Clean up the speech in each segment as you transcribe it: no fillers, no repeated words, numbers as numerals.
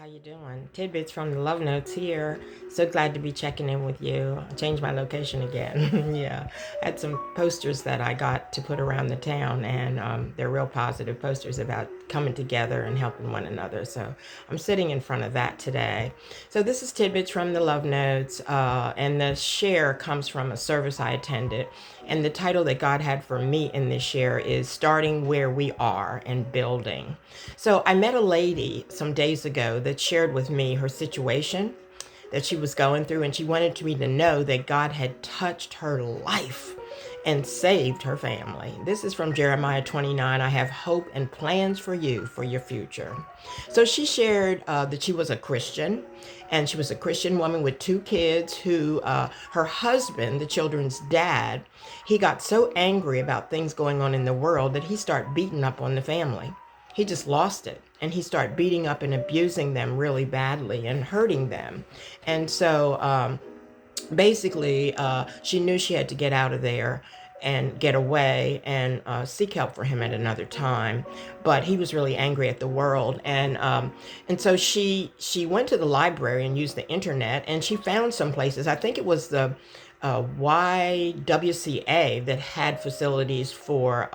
you doing? Tidbits from the Love Notes here. So glad to be checking in with you. I changed my location again. Yeah, I had some posters that I got to put around the town, and they're real positive posters about coming together and helping one another. So I'm sitting in front of that today. So this is Tidbits from the Love Notes, and the share comes from a service I attended. And the title that God had for me in this share is Starting Where We Are and Building. So I met a lady some days ago that shared with me her situation that she was going through, and she wanted me to know that God had touched her life and saved her family. This is from Jeramiah 29. I have hope and plans for you for your future. So she shared that she was a Christian, and she was a Christian woman with two kids who her husband, the children's dad, he got so angry about things going on in the world that he started beating up on the family. He just lost it, and he started beating up and abusing them really badly and hurting them. And so basically, she knew she had to get out of there and get away and seek help for him at another time. But he was really angry at the world, and so she went to the library and used the internet, and she found some places. I think it was the YWCA that had facilities for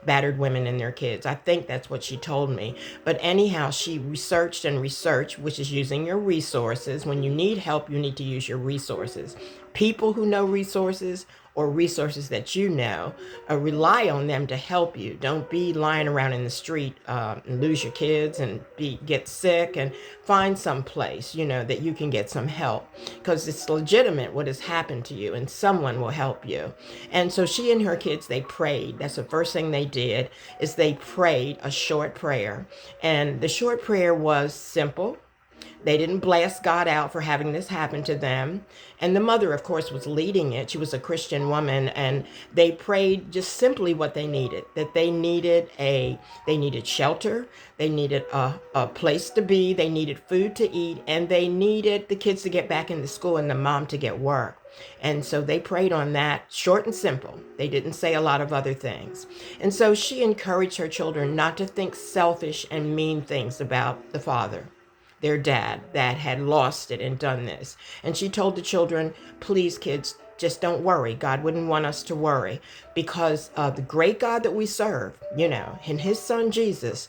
battered women and their kids. I think that's what she told me. But anyhow, she researched and researched, which is using your resources. When you need help, you need to use your resources. People who know resources or resources that you know, rely on them to help you. Don't be lying around in the street and lose your kids and get sick, and find some place, that you can get some help, because it's legitimate what has happened to you, and someone will help you. And so she and her kids, they prayed. That's the first thing they did, is they prayed a short prayer. And the short prayer was simple. They didn't blast God out for having this happen to them. And the mother, of course, was leading it. She was a Christian woman, and they prayed just simply what they needed. That they needed shelter, they needed a place to be, they needed food to eat, and they needed the kids to get back into school and the mom to get work. And so they prayed on that, short and simple. They didn't say a lot of other things. And so she encouraged her children not to think selfish and mean things about the father, their dad, that had lost it and done this. And she told the children, please, kids, just don't worry. God wouldn't want us to worry, because the great God that we serve, in his son Jesus,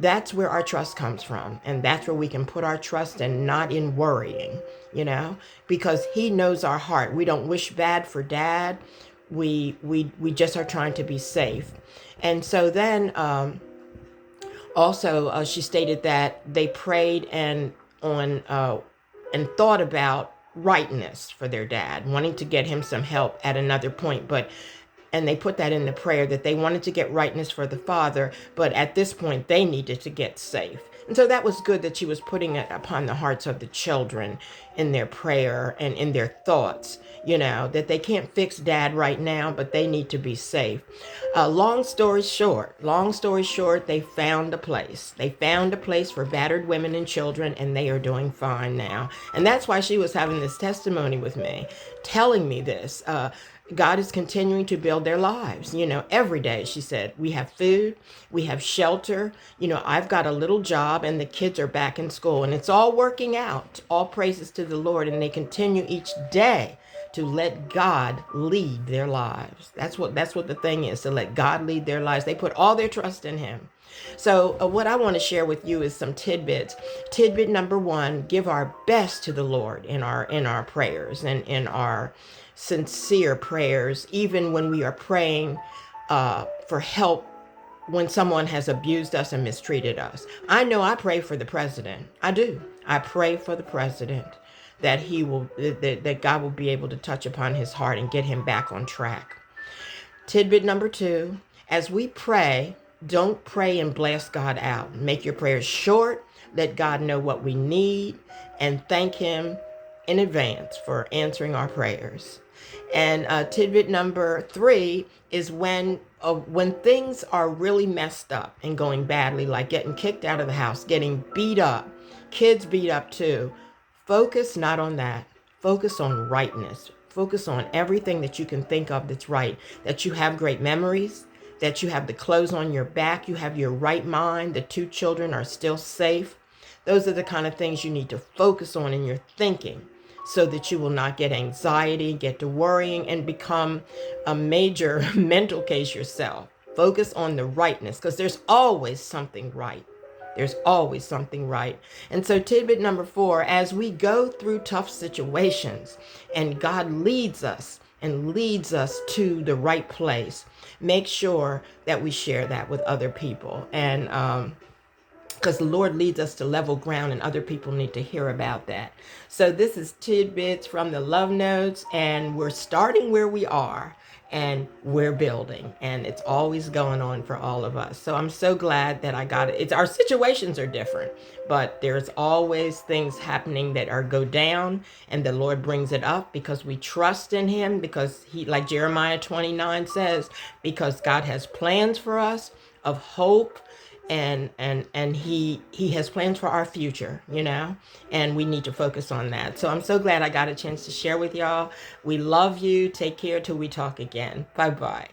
that's where our trust comes from. And that's where we can put our trust, and not in worrying, because he knows our heart. We don't wish bad for dad. We just are trying to be safe. And so then, also, she stated that they prayed and thought about rightness for their dad, wanting to get him some help at another point. And they put that in the prayer, that they wanted to get rightness for the father, but at this point they needed to get safe. And so that was good that she was putting it upon the hearts of the children in their prayer and in their thoughts, that they can't fix dad right now, but they need to be safe. Long story short, they found a place. They found a place for battered women and children, and they are doing fine now. And that's why she was having this testimony with me, telling me this. God is continuing to build their lives. Every day, she said, we have food, we have shelter. I've got a little job, and the kids are back in school, and it's all working out. All praises to the Lord. And they continue each day to let God lead their lives. That's what the thing is, to let God lead their lives. They put all their trust in him. So what I want to share with you is some tidbits. Tidbit number 1, give our best to the Lord in our prayers and in our sincere prayers, even when we are praying for help when someone has abused us and mistreated us. I know I pray for the president. I do. I pray for the president, that that God will be able to touch upon his heart and get him back on track. Tidbit number 2, as we pray, don't pray and blast God out. Make your prayers short. Let God know what we need, and thank him in advance for answering our prayers. And tidbit number 3 is when things are really messed up and going badly, like getting kicked out of the house, getting beat up, kids beat up too. Focus not on that. Focus on rightness. Focus on everything that you can think of that's right, that you have great memories, that you have the clothes on your back, you have your right mind, the 2 children are still safe, Those are the kind of things you need to focus on in your thinking, so that you will not get anxiety, get to worrying, and become a major mental case yourself. Focus on the rightness, because there's always something right. There's always something right. And so, tidbit number 4, as we go through tough situations and God leads us and leads us to the right place, make sure that we share that with other people. And because the Lord leads us to level ground and other people need to hear about that. So this is Tidbits from the Love Notes, and we're starting where we are and we're building, and it's always going on for all of us. So I'm so glad that I got it. It's, our situations are different, but there's always things happening that are go down, and the Lord brings it up because we trust in him, because he, like Jeramiah 29 says, because God has plans for us of hope, and he has plans for our future, and we need to focus on that. So I'm so glad I got a chance to share with y'all. We love you. Take care till we talk again. Bye bye.